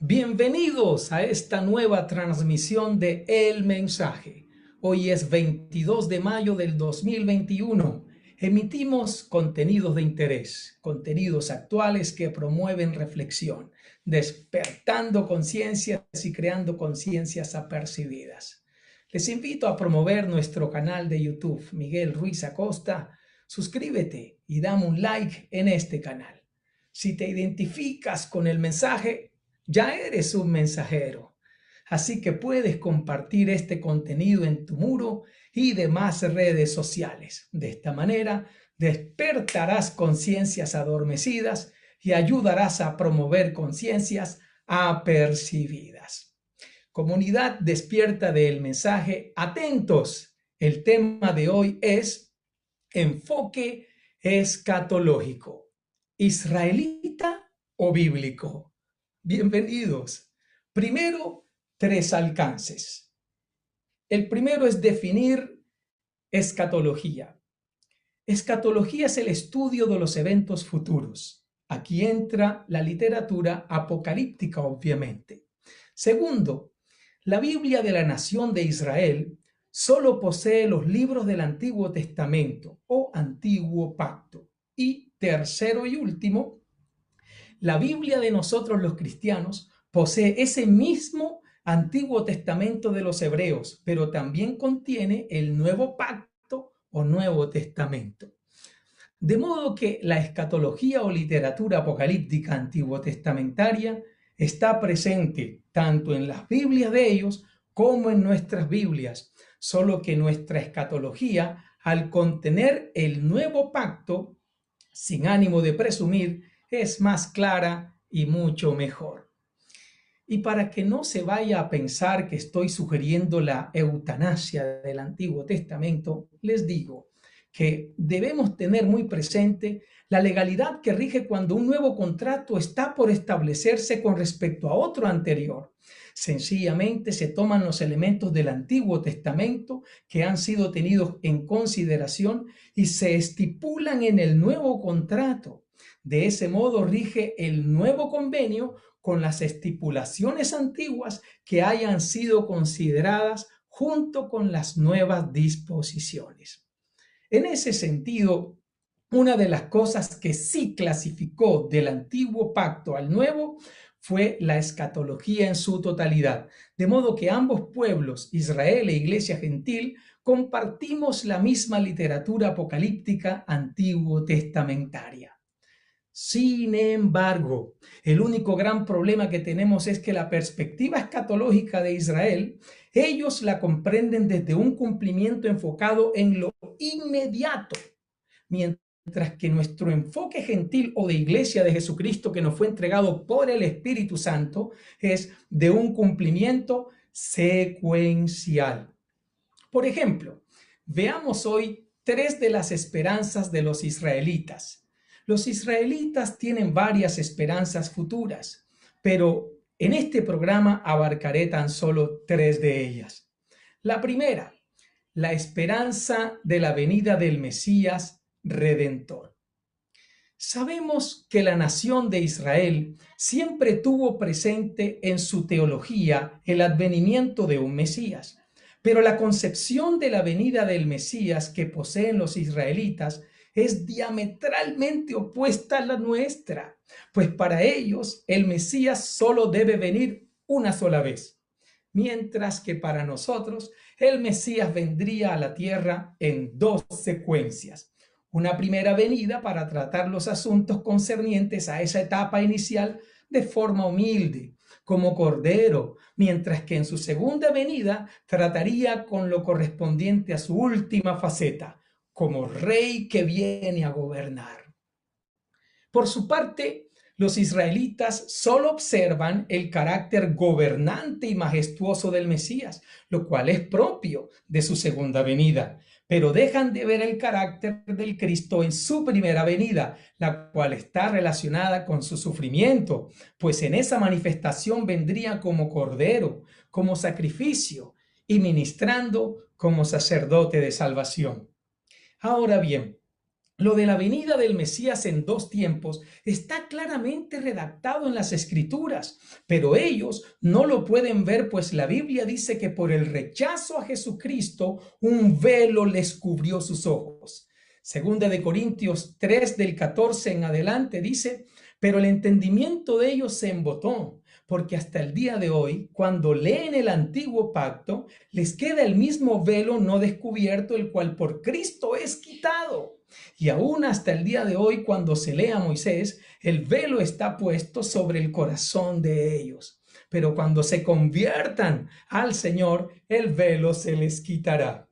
Bienvenidos a esta nueva transmisión de El Mensaje. Hoy es 22 de mayo del 2021. Emitimos contenidos de interés, contenidos actuales que promueven reflexión, despertando conciencias y creando conciencias apercibidas. Les invito a promover nuestro canal de YouTube, Miguel Ruiz Acosta. Suscríbete y dame un like en este canal. Si te identificas con el mensaje, ya eres un mensajero, así que puedes compartir este contenido en tu muro y demás redes sociales. De esta manera, despertarás conciencias adormecidas y ayudarás a promover conciencias apercibidas. Comunidad despierta del mensaje, atentos. El tema de hoy es enfoque escatológico, israelita o bíblico. Bienvenidos. Primero, tres alcances. El primero es definir escatología. Escatología es el estudio de los eventos futuros. Aquí entra la literatura apocalíptica, obviamente. Segundo, la Biblia de la nación de Israel solo posee los libros del Antiguo Testamento o Antiguo Pacto. Y tercero y último, la Biblia de nosotros los cristianos posee ese mismo Antiguo Testamento de los hebreos, pero también contiene el Nuevo Pacto o Nuevo Testamento. De modo que la escatología o literatura apocalíptica antiguo testamentaria está presente tanto en las Biblias de ellos como en nuestras Biblias, solo que nuestra escatología, al contener el Nuevo Pacto, sin ánimo de presumir, es más clara y mucho mejor. Y para que no se vaya a pensar que estoy sugiriendo la eutanasia del Antiguo Testamento, les digo que debemos tener muy presente la legalidad que rige cuando un nuevo contrato está por establecerse con respecto a otro anterior. Sencillamente se toman los elementos del Antiguo Testamento que han sido tenidos en consideración y se estipulan en el nuevo contrato. De ese modo rige el nuevo convenio con las estipulaciones antiguas que hayan sido consideradas junto con las nuevas disposiciones. En ese sentido, una de las cosas que sí clasificó del antiguo pacto al nuevo fue la escatología en su totalidad, de modo que ambos pueblos, Israel e Iglesia Gentil, compartimos la misma literatura apocalíptica antiguo testamentaria. Sin embargo, el único gran problema que tenemos es que la perspectiva escatológica de Israel, ellos la comprenden desde un cumplimiento enfocado en lo inmediato, mientras que nuestro enfoque gentil o de Iglesia de Jesucristo que nos fue entregado por el Espíritu Santo es de un cumplimiento secuencial. Por ejemplo, veamos hoy tres de las esperanzas de los israelitas. Los israelitas tienen varias esperanzas futuras, pero en este programa abarcaré tan solo tres de ellas. La primera, la esperanza de la venida del Mesías Redentor. Sabemos que la nación de Israel siempre tuvo presente en su teología el advenimiento de un Mesías, pero la concepción de la venida del Mesías que poseen los israelitas es diametralmente opuesta a la nuestra, pues para ellos el Mesías solo debe venir una sola vez, mientras que para nosotros el Mesías vendría a la tierra en dos secuencias. Una primera venida para tratar los asuntos concernientes a esa etapa inicial de forma humilde, como cordero, mientras que en su segunda venida trataría con lo correspondiente a su última faceta, como rey que viene a gobernar. Por su parte, los israelitas solo observan el carácter gobernante y majestuoso del Mesías, lo cual es propio de su segunda venida, pero dejan de ver el carácter del Cristo en su primera venida, la cual está relacionada con su sufrimiento, pues en esa manifestación vendría como cordero, como sacrificio y ministrando como sacerdote de salvación. Ahora bien, Lo de la venida del Mesías en dos tiempos está claramente redactado en las Escrituras, pero ellos no lo pueden ver, pues la Biblia dice que por el rechazo a Jesucristo un velo les cubrió sus ojos. Segunda de Corintios 3 del 14 en adelante dice, pero el entendimiento de ellos se embotó, porque hasta el día de hoy, cuando leen el antiguo pacto, les queda el mismo velo no descubierto, el cual por Cristo es quitado. Y aún hasta el día de hoy, cuando se lee a Moisés, el velo está puesto sobre el corazón de ellos. Pero cuando se conviertan al Señor, el velo se les quitará.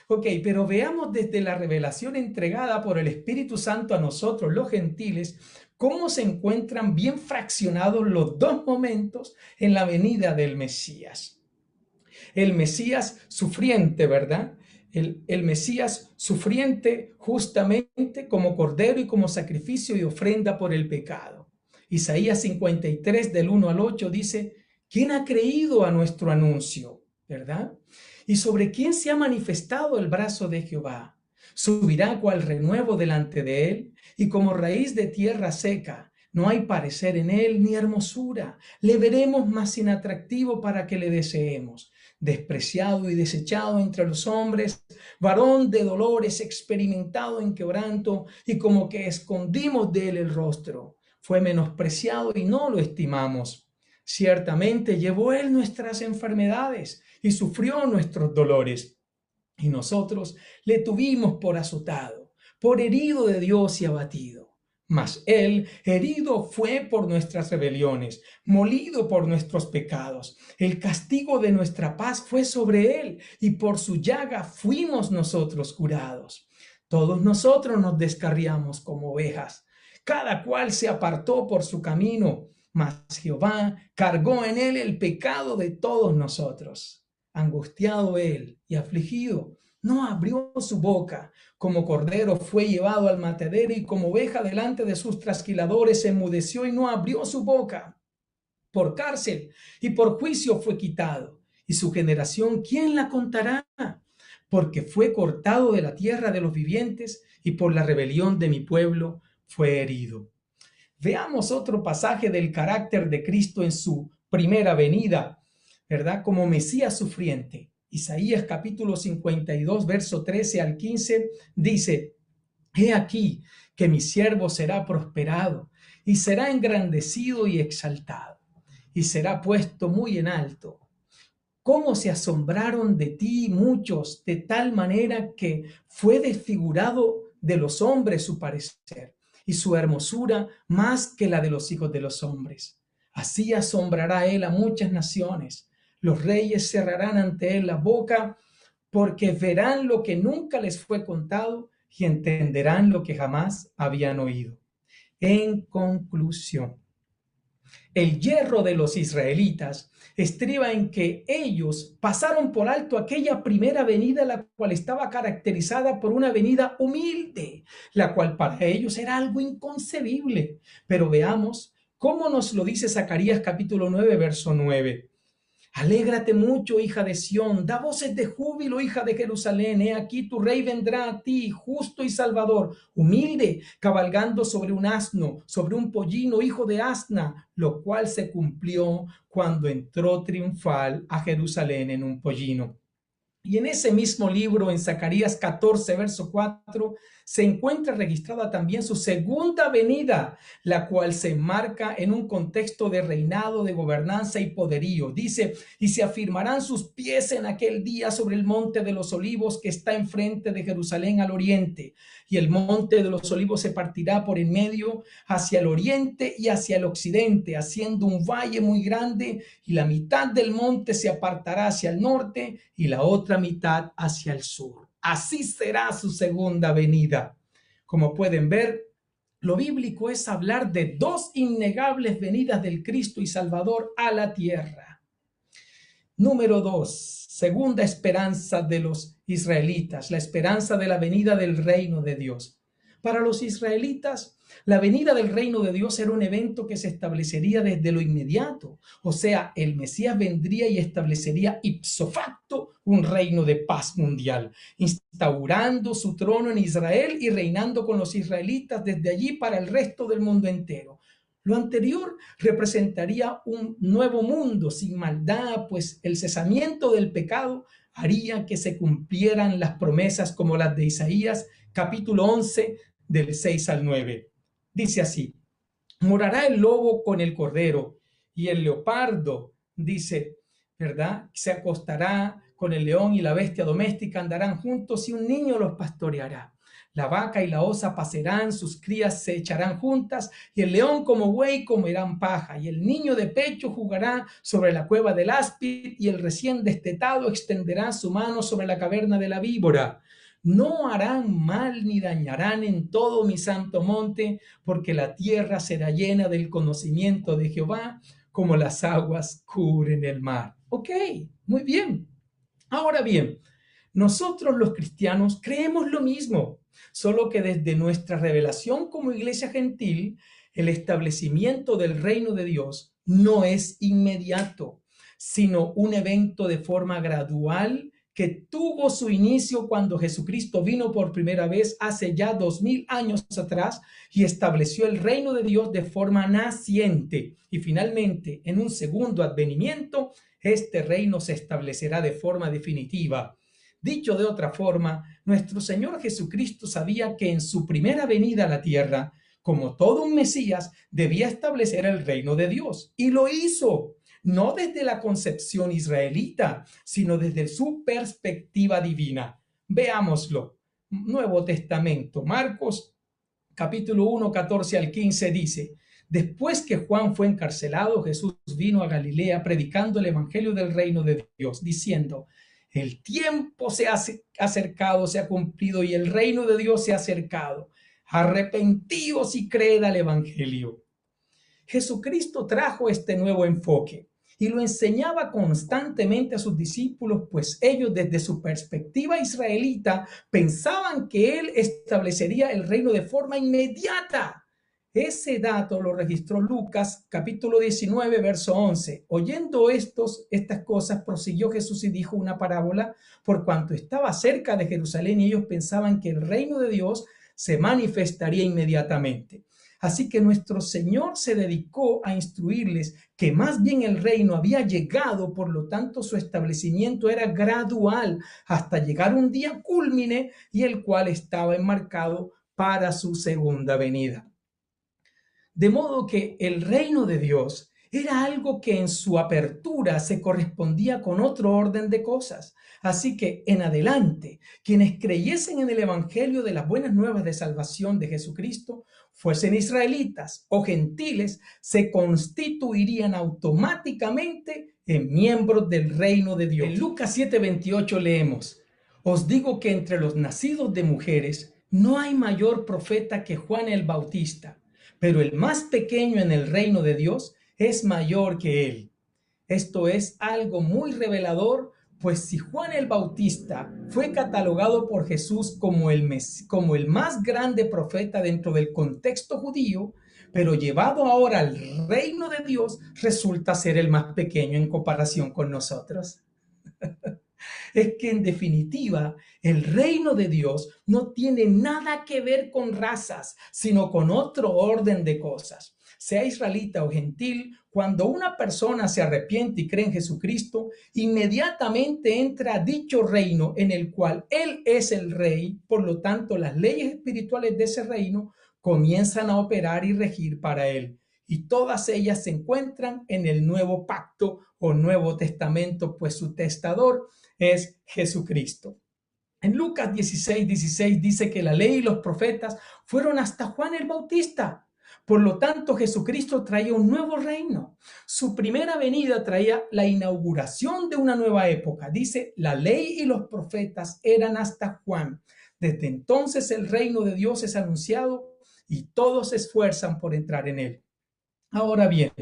Ok, pero veamos desde la revelación entregada por el Espíritu Santo a nosotros, los gentiles, cómo se encuentran bien fraccionados los dos momentos en la venida del Mesías. El Mesías sufriente, ¿verdad? El Mesías sufriente justamente como cordero y como sacrificio y ofrenda por el pecado. Isaías 53 del 1 al 8 dice, ¿quién ha creído a nuestro anuncio? ¿Verdad? ¿Y sobre quién se ha manifestado el brazo de Jehová? Subirá cual renuevo delante de él y como raíz de tierra seca. No hay parecer en él ni hermosura. Le veremos más inatractivo para que le deseemos. Despreciado y desechado entre los hombres, varón de dolores, experimentado en quebranto, y como que escondimos de él el rostro. Fue menospreciado y no lo estimamos. Ciertamente llevó él nuestras enfermedades y sufrió nuestros dolores. Y nosotros le tuvimos por azotado, por herido de Dios y abatido. Mas él herido fue por nuestras rebeliones, molido por nuestros pecados. El castigo de nuestra paz fue sobre él, y por su llaga fuimos nosotros curados. Todos nosotros nos descarriamos como ovejas, cada cual se apartó por su camino, mas Jehová cargó en él el pecado de todos nosotros. Angustiado él y afligido, no abrió su boca. Como cordero fue llevado al matadero, y como oveja delante de sus trasquiladores enmudeció y no abrió su boca. Por cárcel y por juicio fue quitado. Y su generación, ¿quién la contará? Porque fue cortado de la tierra de los vivientes, y por la rebelión de mi pueblo fue herido. Veamos otro pasaje del carácter de Cristo en su primera venida, ¿verdad? Como Mesías sufriente. Isaías capítulo 52, verso 13 al 15 dice, he aquí que mi siervo será prosperado y será engrandecido y exaltado y será puesto muy en alto. Cómo se asombraron de ti muchos, de tal manera que fue desfigurado de los hombres su parecer, y su hermosura más que la de los hijos de los hombres. Así asombrará él a muchas naciones. Los reyes cerrarán ante él la boca, porque verán lo que nunca les fue contado y entenderán lo que jamás habían oído. En conclusión, el yerro de los israelitas estriba en que ellos pasaron por alto aquella primera venida, la cual estaba caracterizada por una venida humilde, la cual para ellos era algo inconcebible. Pero veamos cómo nos lo dice Zacarías capítulo 9, verso 9. Alégrate mucho, hija de Sión, da voces de júbilo, hija de Jerusalén. He aquí tu rey vendrá a ti, justo y salvador, humilde, cabalgando sobre un asno, sobre un pollino, hijo de asna, lo cual se cumplió cuando entró triunfal a Jerusalén en un pollino. Y en ese mismo libro, en Zacarías 14, verso 4, se encuentra registrada también su segunda venida, la cual se enmarca en un contexto de reinado, de gobernanza y poderío. Dice, y se afirmarán sus pies en aquel día sobre el monte de los olivos que está enfrente de Jerusalén al oriente. Y el monte de los olivos se partirá por en medio hacia el oriente y hacia el occidente, haciendo un valle muy grande, y la mitad del monte se apartará hacia el norte y la otra mitad hacia el sur. Así será su segunda venida. Como pueden ver, lo bíblico es hablar de dos innegables venidas del Cristo y Salvador a la tierra. Número 2, segunda esperanza de los israelitas, la esperanza de la venida del reino de Dios. Para los israelitas, la venida del reino de Dios era un evento que se establecería desde lo inmediato. O sea, el Mesías vendría y establecería ipso facto un reino de paz mundial, instaurando su trono en Israel y reinando con los israelitas desde allí para el resto del mundo entero. Lo anterior representaría un nuevo mundo sin maldad, pues el cesamiento del pecado haría que se cumplieran las promesas como las de Isaías, capítulo 11, del 6 al 9. Dice así: morará el lobo con el cordero y el leopardo, dice, ¿verdad? Se acostará con el león y la bestia doméstica andarán juntos y un niño los pastoreará. La vaca y la osa pasarán, sus crías se echarán juntas, y el león como buey comerán paja, y el niño de pecho jugará sobre la cueva del áspid, y el recién destetado extenderá su mano sobre la caverna de la víbora. No harán mal ni dañarán en todo mi santo monte, porque la tierra será llena del conocimiento de Jehová, como las aguas cubren el mar. Ok, muy bien. Ahora bien, nosotros los cristianos creemos lo mismo, solo que desde nuestra revelación como iglesia gentil, el establecimiento del reino de Dios no es inmediato, sino un evento de forma gradual que tuvo su inicio cuando Jesucristo vino por primera vez hace ya 2000 años atrás y estableció el reino de Dios de forma naciente. Y finalmente, en un segundo advenimiento, este reino se establecerá de forma definitiva. Dicho de otra forma, nuestro Señor Jesucristo sabía que en su primera venida a la tierra, como todo un Mesías, debía establecer el reino de Dios. Y lo hizo, no desde la concepción israelita, sino desde su perspectiva divina. Veámoslo. Nuevo Testamento, Marcos, capítulo 1, 14 al 15 dice: después que Juan fue encarcelado, Jesús vino a Galilea predicando el evangelio del reino de Dios, diciendo: el tiempo se ha acercado, se ha cumplido y el reino de Dios se ha acercado. Arrepentíos y creed al evangelio. Jesucristo trajo este nuevo enfoque y lo enseñaba constantemente a sus discípulos, pues ellos desde su perspectiva israelita pensaban que él establecería el reino de forma inmediata. Ese dato lo registró Lucas, capítulo 19, verso 11. Oyendo estas cosas, prosiguió Jesús y dijo una parábola, por cuanto estaba cerca de Jerusalén y ellos pensaban que el reino de Dios se manifestaría inmediatamente. Así que nuestro Señor se dedicó a instruirles que más bien el reino había llegado, por lo tanto su establecimiento era gradual hasta llegar un día cúlmine y el cual estaba enmarcado para su segunda venida. De modo que el reino de Dios era algo que en su apertura se correspondía con otro orden de cosas. Así que en adelante, quienes creyesen en el evangelio de las buenas nuevas de salvación de Jesucristo, fuesen israelitas o gentiles, se constituirían automáticamente en miembros del reino de Dios. En Lucas 7:28 leemos: os digo que entre los nacidos de mujeres no hay mayor profeta que Juan el Bautista, pero el más pequeño en el reino de Dios es mayor que él. Esto es algo muy revelador, pues si Juan el Bautista fue catalogado por Jesús como el más grande profeta dentro del contexto judío, pero llevado ahora al reino de Dios, resulta ser el más pequeño en comparación con nosotros. Es que en definitiva, el reino de Dios no tiene nada que ver con razas, sino con otro orden de cosas. Sea israelita o gentil, cuando una persona se arrepiente y cree en Jesucristo, inmediatamente entra a dicho reino en el cual Él es el rey. Por lo tanto, las leyes espirituales de ese reino comienzan a operar y regir para Él. Y todas ellas se encuentran en el Nuevo Pacto o Nuevo Testamento, pues su testador es Jesucristo. En Lucas 16:16 dice que la ley y los profetas fueron hasta Juan el Bautista. Por lo tanto, Jesucristo traía un nuevo reino. Su primera venida traía la inauguración de una nueva época. Dice, la ley y los profetas eran hasta Juan. Desde entonces el reino de Dios es anunciado y todos se esfuerzan por entrar en él. Ahora bien,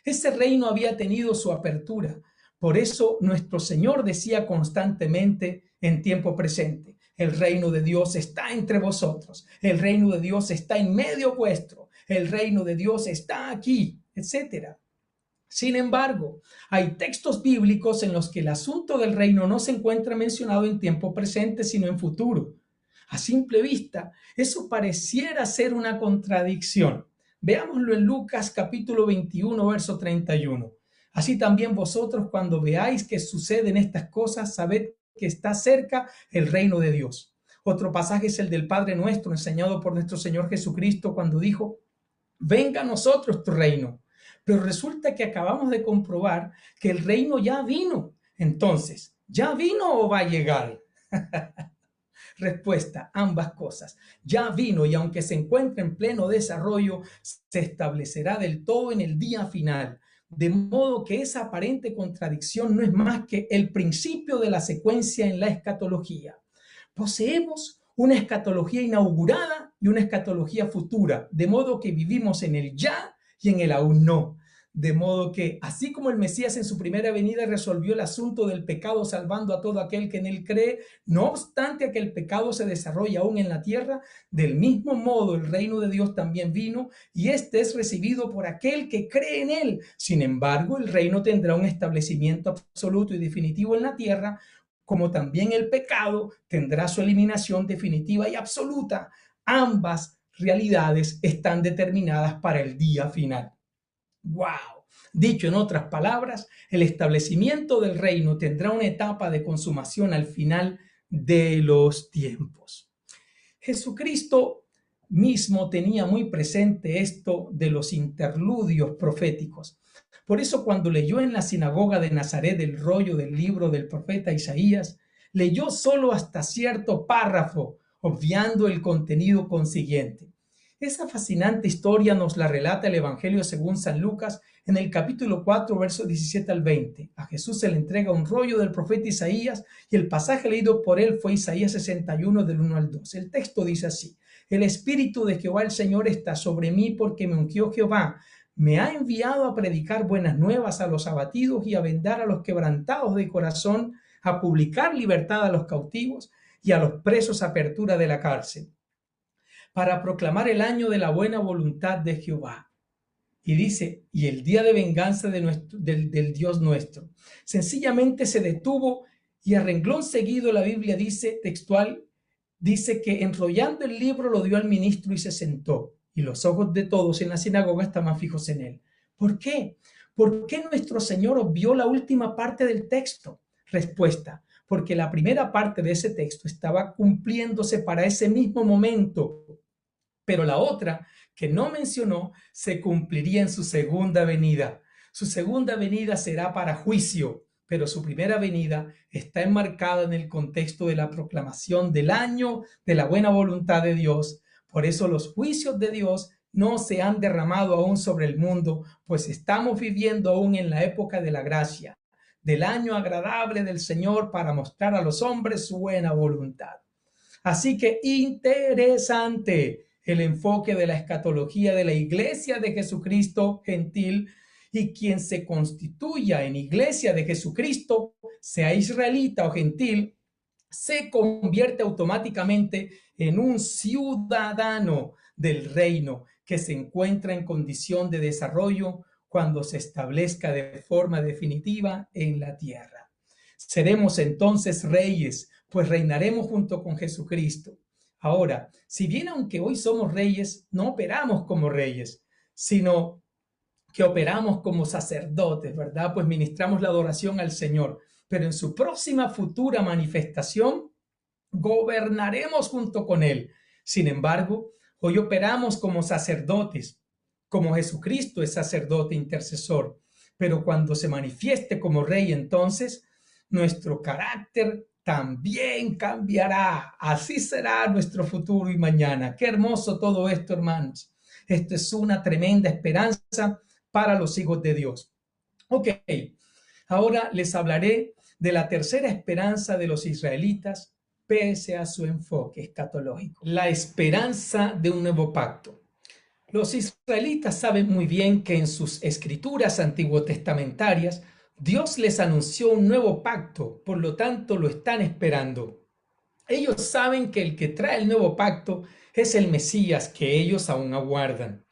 ese reino había tenido su apertura. Por eso nuestro Señor decía constantemente en tiempo presente: El reino de Dios está entre vosotros. El reino de Dios está en medio vuestro. El reino de Dios está aquí, etcétera. Sin embargo, hay textos bíblicos en los que el asunto del reino no se encuentra mencionado en tiempo presente, sino en futuro. A simple vista, eso pareciera ser una contradicción. Veámoslo en Lucas capítulo 21, verso 31. Así también vosotros, cuando veáis que suceden estas cosas, sabed que está cerca el reino de Dios. Otro pasaje es el del Padre Nuestro, enseñado por nuestro Señor Jesucristo, cuando dijo: venga a nosotros tu reino. Pero resulta que acabamos de comprobar que el reino ya vino. Entonces, ¿ya vino o va a llegar? Respuesta: ambas cosas. Ya vino, y aunque se encuentra en pleno desarrollo, se establecerá del todo en el día final. De modo que esa aparente contradicción no es más que el principio de la secuencia en la escatología. Poseemos una escatología inaugurada y una escatología futura, de modo que vivimos en el ya y en el aún no. De modo que, así como el Mesías en su primera venida resolvió el asunto del pecado salvando a todo aquel que en él cree, no obstante que el pecado se desarrolla aún en la tierra, del mismo modo el reino de Dios también vino y este es recibido por aquel que cree en él. Sin embargo, el reino tendrá un establecimiento absoluto y definitivo en la tierra, como también el pecado tendrá su eliminación definitiva y absoluta. Ambas realidades están determinadas para el día final. ¡Wow! Dicho en otras palabras, el establecimiento del reino tendrá una etapa de consumación al final de los tiempos. Jesucristo mismo tenía muy presente esto de los interludios proféticos. Por eso, cuando leyó en la sinagoga de Nazaret el rollo del libro del profeta Isaías, leyó solo hasta cierto párrafo, obviando el contenido consiguiente. Esa fascinante historia nos la relata el Evangelio según San Lucas en el capítulo 4, versos 17 al 20. A Jesús se le entrega un rollo del profeta Isaías y el pasaje leído por él fue Isaías 61 del 1 al 2. El texto dice así: el Espíritu de Jehová el Señor está sobre mí porque me ungió Jehová. Me ha enviado a predicar buenas nuevas a los abatidos y a vendar a los quebrantados de corazón, a publicar libertad a los cautivos y a los presos apertura de la cárcel, para proclamar el año de la buena voluntad de Jehová. Y dice, y el día de venganza del Dios nuestro. Sencillamente se detuvo y a renglón seguido la Biblia dice, textual, dice que enrollando el libro lo dio al ministro y se sentó. Y los ojos de todos en la sinagoga estaban fijos en él. ¿Por qué? ¿Por qué nuestro Señor obvió la última parte del texto? Respuesta: porque la primera parte de ese texto estaba cumpliéndose para ese mismo momento, pero la otra que no mencionó se cumpliría en su segunda venida. Su segunda venida será para juicio, pero su primera venida está enmarcada en el contexto de la proclamación del año de la buena voluntad de Dios. Por eso los juicios de Dios no se han derramado aún sobre el mundo, pues estamos viviendo aún en la época de la gracia, del año agradable del Señor para mostrar a los hombres su buena voluntad. Así que interesante el enfoque de la escatología de la iglesia de Jesucristo gentil, y quien se constituya en iglesia de Jesucristo, sea israelita o gentil, se convierte automáticamente en un ciudadano del reino que se encuentra en condición de desarrollo cuando se establezca de forma definitiva en la tierra. Seremos entonces reyes, pues reinaremos junto con Jesucristo. Ahora, si bien aunque hoy somos reyes, no operamos como reyes, sino que operamos como sacerdotes, ¿verdad? Pues ministramos la adoración al Señor, pero en su próxima futura manifestación gobernaremos junto con Él. Sin embargo, hoy operamos como sacerdotes, como Jesucristo es sacerdote intercesor, pero cuando se manifieste como rey, entonces nuestro carácter también cambiará. Así será nuestro futuro y mañana. Qué hermoso todo esto, hermanos. Esto es una tremenda esperanza para los hijos de Dios. Ok, ahora les hablaré de la tercera esperanza de los israelitas, pese a su enfoque escatológico. La esperanza de un nuevo pacto. Los israelitas saben muy bien que en sus escrituras antiguotestamentarias Dios les anunció un nuevo pacto, por lo tanto lo están esperando. Ellos saben que el que trae el nuevo pacto es el Mesías que ellos aún aguardan.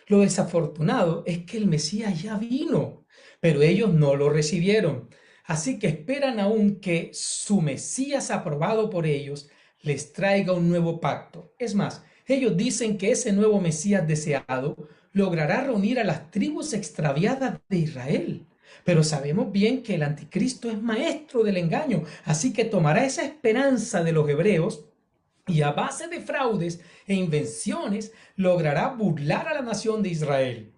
Lo desafortunado es que el Mesías ya vino, pero ellos no lo recibieron. Así que esperan aún que su Mesías aprobado por ellos les traiga un nuevo pacto. Es más, ellos dicen que ese nuevo Mesías deseado logrará reunir a las tribus extraviadas de Israel. Pero sabemos bien que el anticristo es maestro del engaño, así que tomará esa esperanza de los hebreos y a base de fraudes e invenciones logrará burlar a la nación de Israel.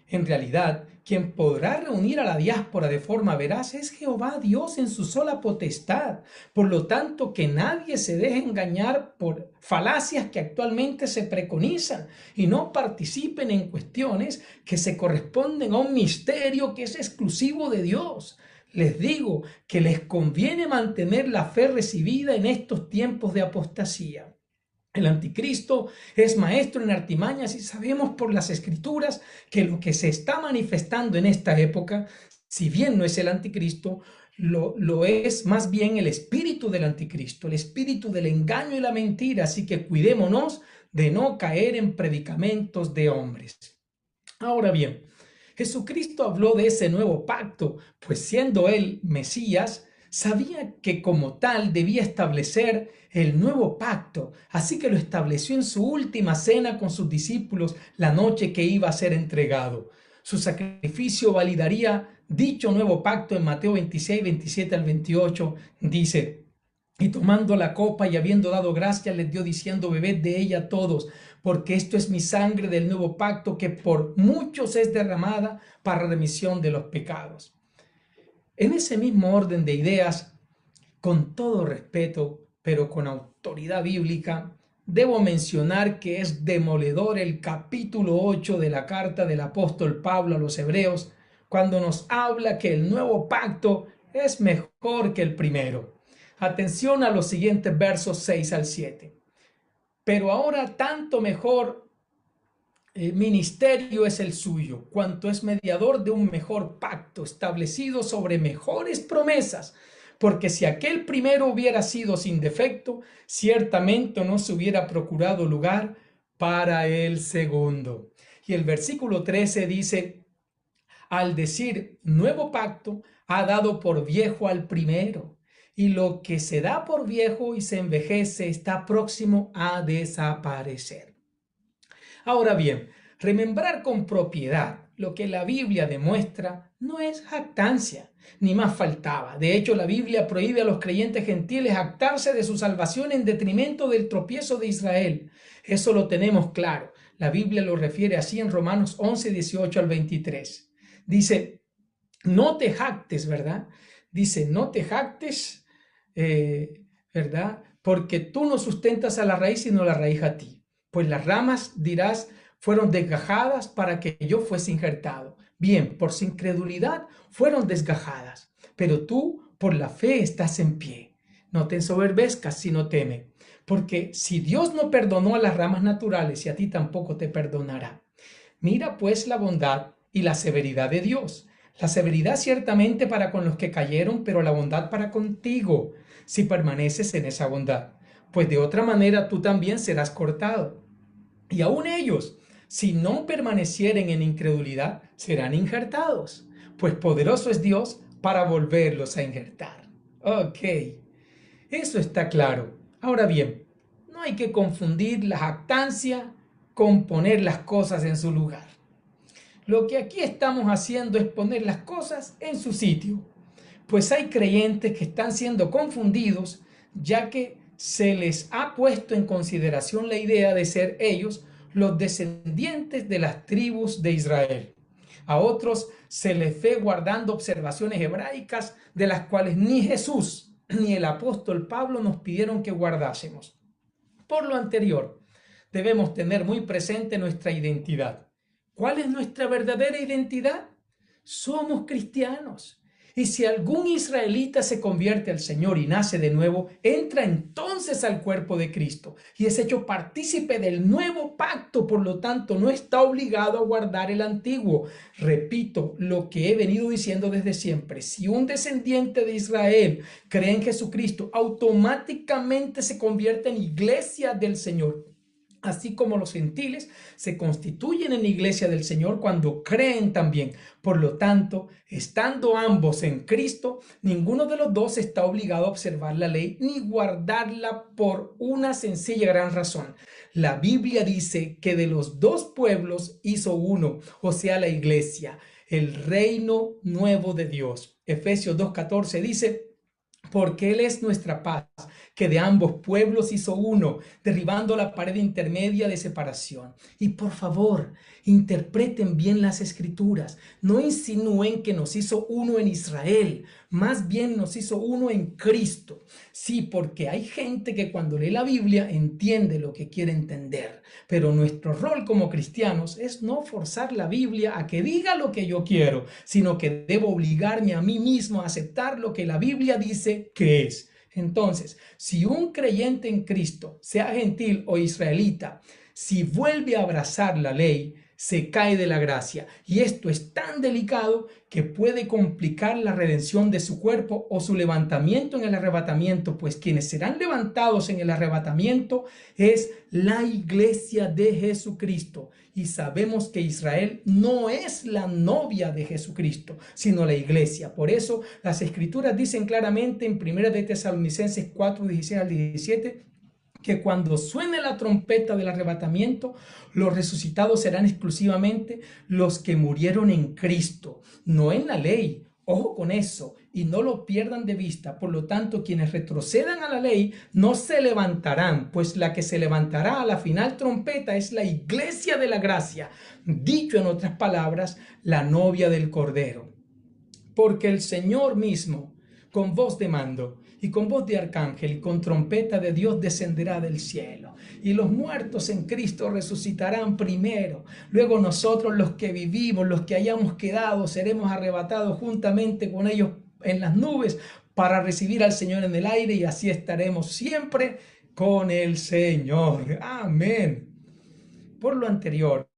En realidad, quien podrá reunir a la diáspora de forma veraz es Jehová Dios en su sola potestad. Por lo tanto, que nadie se deje engañar por falacias que actualmente se preconizan y no participen en cuestiones que se corresponden a un misterio que es exclusivo de Dios. Les digo que les conviene mantener la fe recibida en estos tiempos de apostasía. El anticristo es maestro en artimañas y sabemos por las escrituras que lo que se está manifestando en esta época, si bien no es el anticristo, lo es más bien el espíritu del anticristo, el espíritu del engaño y la mentira. Así que cuidémonos de no caer en predicamentos de hombres. Ahora bien, Jesucristo habló de ese nuevo pacto, pues siendo él Mesías, sabía que como tal debía establecer el nuevo pacto, así que lo estableció en su última cena con sus discípulos la noche que iba a ser entregado. Su sacrificio validaría dicho nuevo pacto. En Mateo 26, 27 al 28 dice: y tomando la copa y habiendo dado gracias, les dio diciendo: bebed de ella todos, porque esto es mi sangre del nuevo pacto, que por muchos es derramada para remisión de los pecados. En ese mismo orden de ideas, con todo respeto, pero con autoridad bíblica, debo mencionar que es demoledor el capítulo 8 de la carta del apóstol Pablo a los Hebreos, cuando nos habla que el nuevo pacto es mejor que el primero. Atención a los siguientes versos 6 al 7. Pero ahora tanto mejor ministerio es el suyo, cuanto es mediador de un mejor pacto establecido sobre mejores promesas, porque si aquel primero hubiera sido sin defecto, ciertamente no se hubiera procurado lugar para el segundo. Y el versículo 13 dice: al decir nuevo pacto, ha dado por viejo al primero, y lo que se da por viejo y se envejece está próximo a desaparecer. Ahora bien, remembrar con propiedad lo que la Biblia demuestra no es jactancia, ni más faltaba. De hecho, la Biblia prohíbe a los creyentes gentiles jactarse de su salvación en detrimento del tropiezo de Israel. Eso lo tenemos claro. La Biblia lo refiere así en Romanos 11, 18 al 23. Dice: no te jactes, ¿verdad? Dice: no te jactes, ¿verdad? Porque tú no sustentas a la raíz, sino la raíz a ti. Pues las ramas, dirás, fueron desgajadas para que yo fuese injertado. Bien, por su incredulidad fueron desgajadas, pero tú por la fe estás en pie. No te ensoberbezcas, sino teme, porque si Dios no perdonó a las ramas naturales, y a ti tampoco te perdonará. Mira pues la bondad y la severidad de Dios. La severidad ciertamente para con los que cayeron, pero la bondad para contigo, si permaneces en esa bondad. Pues de otra manera tú también serás cortado. Y aun ellos, si no permanecieren en incredulidad, serán injertados, pues poderoso es Dios para volverlos a injertar. Ok, eso está claro. Ahora bien, no hay que confundir la jactancia con poner las cosas en su lugar. Lo que aquí estamos haciendo es poner las cosas en su sitio, pues hay creyentes que están siendo confundidos, ya que se les ha puesto en consideración la idea de ser ellos los descendientes de las tribus de Israel. A otros se les ve guardando observaciones hebraicas de las cuales ni Jesús ni el apóstol Pablo nos pidieron que guardásemos. Por lo anterior, debemos tener muy presente nuestra identidad. ¿Cuál es nuestra verdadera identidad? Somos cristianos. Y si algún israelita se convierte al Señor y nace de nuevo, entra entonces al cuerpo de Cristo y es hecho partícipe del nuevo pacto. Por lo tanto, no está obligado a guardar el antiguo. Repito lo que he venido diciendo desde siempre. Si un descendiente de Israel cree en Jesucristo, automáticamente se convierte en iglesia del Señor. Así como los gentiles se constituyen en iglesia del Señor cuando creen también. Por lo tanto, estando ambos en Cristo, ninguno de los dos está obligado a observar la ley ni guardarla por una sencilla gran razón. La Biblia dice que de los dos pueblos hizo uno, o sea, la iglesia, el reino nuevo de Dios. Efesios 2:14 dice: porque Él es nuestra paz, que de ambos pueblos hizo uno, derribando la pared intermedia de separación. Y por favor, interpreten bien las escrituras. No insinúen que nos hizo uno en Israel, más bien nos hizo uno en Cristo. Sí, porque hay gente que cuando lee la Biblia entiende lo que quiere entender. Pero nuestro rol como cristianos es no forzar la Biblia a que diga lo que yo quiero, sino que debo obligarme a mí mismo a aceptar lo que la Biblia dice que es. Entonces, si un creyente en Cristo, sea gentil o israelita, si vuelve a abrazar la ley, se cae de la gracia. Y esto es tan delicado que puede complicar la redención de su cuerpo o su levantamiento en el arrebatamiento, pues quienes serán levantados en el arrebatamiento es la iglesia de Jesucristo. Y sabemos que Israel no es la novia de Jesucristo, sino la iglesia. Por eso las escrituras dicen claramente en 1 de Tesalonicenses 4:16 al 17, que cuando suene la trompeta del arrebatamiento, los resucitados serán exclusivamente los que murieron en Cristo, no en la ley. Ojo con eso y no lo pierdan de vista. Por lo tanto, quienes retrocedan a la ley no se levantarán, pues la que se levantará a la final trompeta es la iglesia de la gracia, dicho en otras palabras, la novia del Cordero. Porque el Señor mismo, con voz de mando y con voz de arcángel y con trompeta de Dios, descenderá del cielo. Y los muertos en Cristo resucitarán primero. Luego nosotros, los que vivimos, los que hayamos quedado, seremos arrebatados juntamente con ellos en las nubes para recibir al Señor en el aire, y así estaremos siempre con el Señor. Amén. Por lo anterior,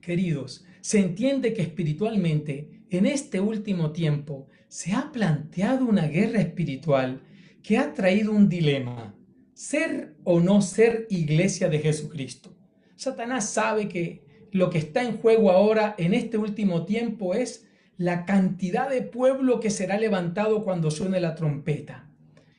queridos, se entiende que espiritualmente en este último tiempo se ha planteado una guerra espiritual que ha traído un dilema: ser o no ser iglesia de Jesucristo. Satanás sabe que lo que está en juego ahora en este último tiempo es la cantidad de pueblo que será levantado cuando suene la trompeta.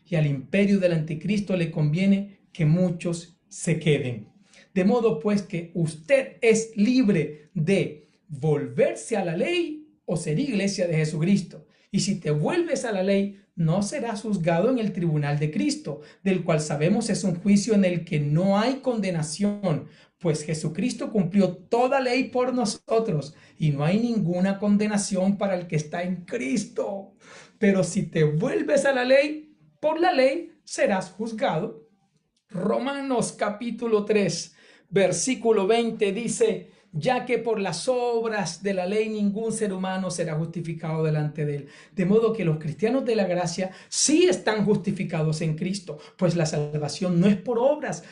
Y al imperio del anticristo le conviene que muchos se queden. De modo pues que usted es libre de volverse a la ley o ser iglesia de Jesucristo. Y si te vuelves a la ley, no serás juzgado en el tribunal de Cristo, del cual sabemos es un juicio en el que no hay condenación, pues Jesucristo cumplió toda ley por nosotros y no hay ninguna condenación para el que está en Cristo. Pero si te vuelves a la ley, por la ley serás juzgado. Romanos capítulo 3, versículo 20 dice: ya que por las obras de la ley ningún ser humano será justificado delante de él. De modo que los cristianos de la gracia sí están justificados en Cristo, pues la salvación no es por obras,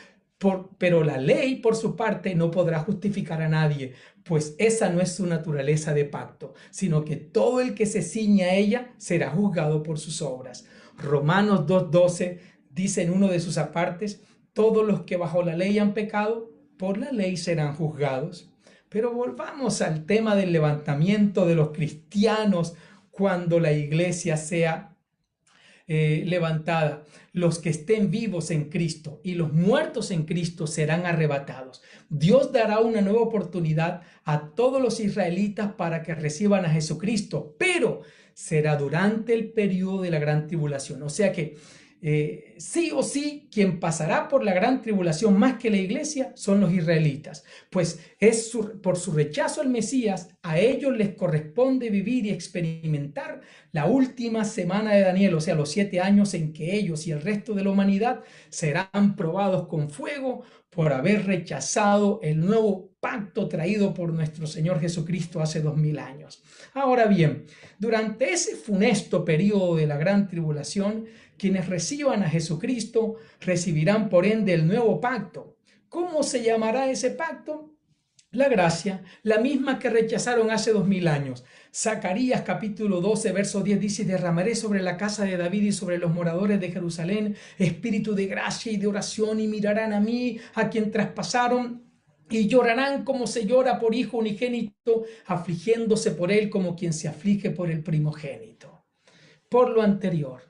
pero la ley por su parte no podrá justificar a nadie, pues esa no es su naturaleza de pacto, sino que todo el que se ciña a ella será juzgado por sus obras. Romanos 2:12 dice en uno de sus apartes: todos los que bajo la ley han pecado, por la ley serán juzgados. Pero volvamos al tema del levantamiento de los cristianos cuando la iglesia sea levantada. Los que estén vivos en Cristo y los muertos en Cristo serán arrebatados. Dios dará una nueva oportunidad a todos los israelitas para que reciban a Jesucristo, pero será durante el periodo de la gran tribulación. O sea que sí o sí, quien pasará por la gran tribulación más que la iglesia son los israelitas, pues por su rechazo al Mesías, a ellos les corresponde vivir y experimentar la última semana de Daniel, o sea, los 7 años en que ellos y el resto de la humanidad serán probados con fuego por haber rechazado el nuevo pacto traído por nuestro Señor Jesucristo hace 2000 años. Ahora bien, durante ese funesto periodo de la gran tribulación, quienes reciban a Jesucristo recibirán por ende el nuevo pacto. ¿Cómo se llamará ese pacto? La gracia, la misma que rechazaron hace 2000 años. Zacarías capítulo 12, verso 10 dice: derramaré sobre la casa de David y sobre los moradores de Jerusalén espíritu de gracia y de oración, y mirarán a mí, a quien traspasaron, y llorarán como se llora por hijo unigénito, afligiéndose por él como quien se aflige por el primogénito. Por lo anterior,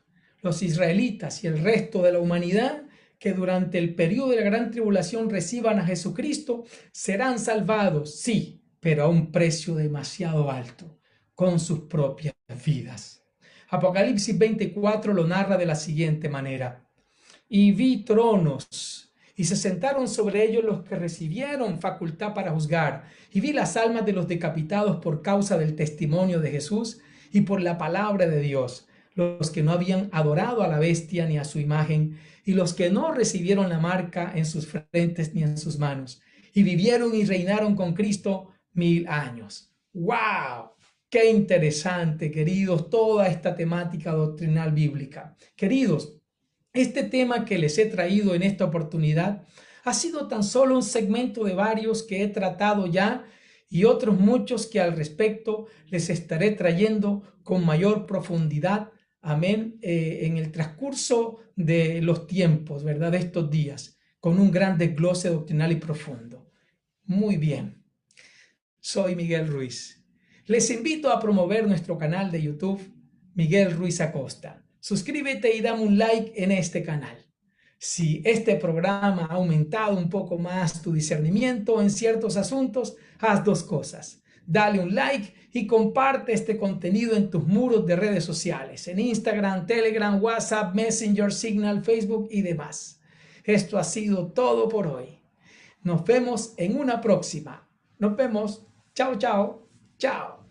los israelitas y el resto de la humanidad que durante el periodo de la gran tribulación reciban a Jesucristo serán salvados, sí, pero a un precio demasiado alto, con sus propias vidas. Apocalipsis 24 lo narra de la siguiente manera: y vi tronos, y se sentaron sobre ellos los que recibieron facultad para juzgar, y vi las almas de los decapitados por causa del testimonio de Jesús y por la palabra de Dios, los que no habían adorado a la bestia ni a su imagen, y los que no recibieron la marca en sus frentes ni en sus manos, y vivieron y reinaron con Cristo 1000 años. ¡Wow! ¡Qué interesante, queridos, toda esta temática doctrinal bíblica! Queridos, este tema que les he traído en esta oportunidad ha sido tan solo un segmento de varios que he tratado ya, y otros muchos que al respecto les estaré trayendo con mayor profundidad, amén, en el transcurso de los tiempos, ¿verdad?, de estos días, con un gran desglose doctrinal y profundo. Muy bien, soy Miguel Ruiz. Les invito a promover nuestro canal de YouTube, Miguel Ruiz Acosta. Suscríbete y dame un like en este canal. Si este programa ha aumentado un poco más tu discernimiento en ciertos asuntos, haz dos cosas: dale un like y comparte este contenido en tus muros de redes sociales, en Instagram, Telegram, WhatsApp, Messenger, Signal, Facebook y demás. Esto ha sido todo por hoy. Nos vemos en una próxima. Nos vemos. Chao, chao. Chao.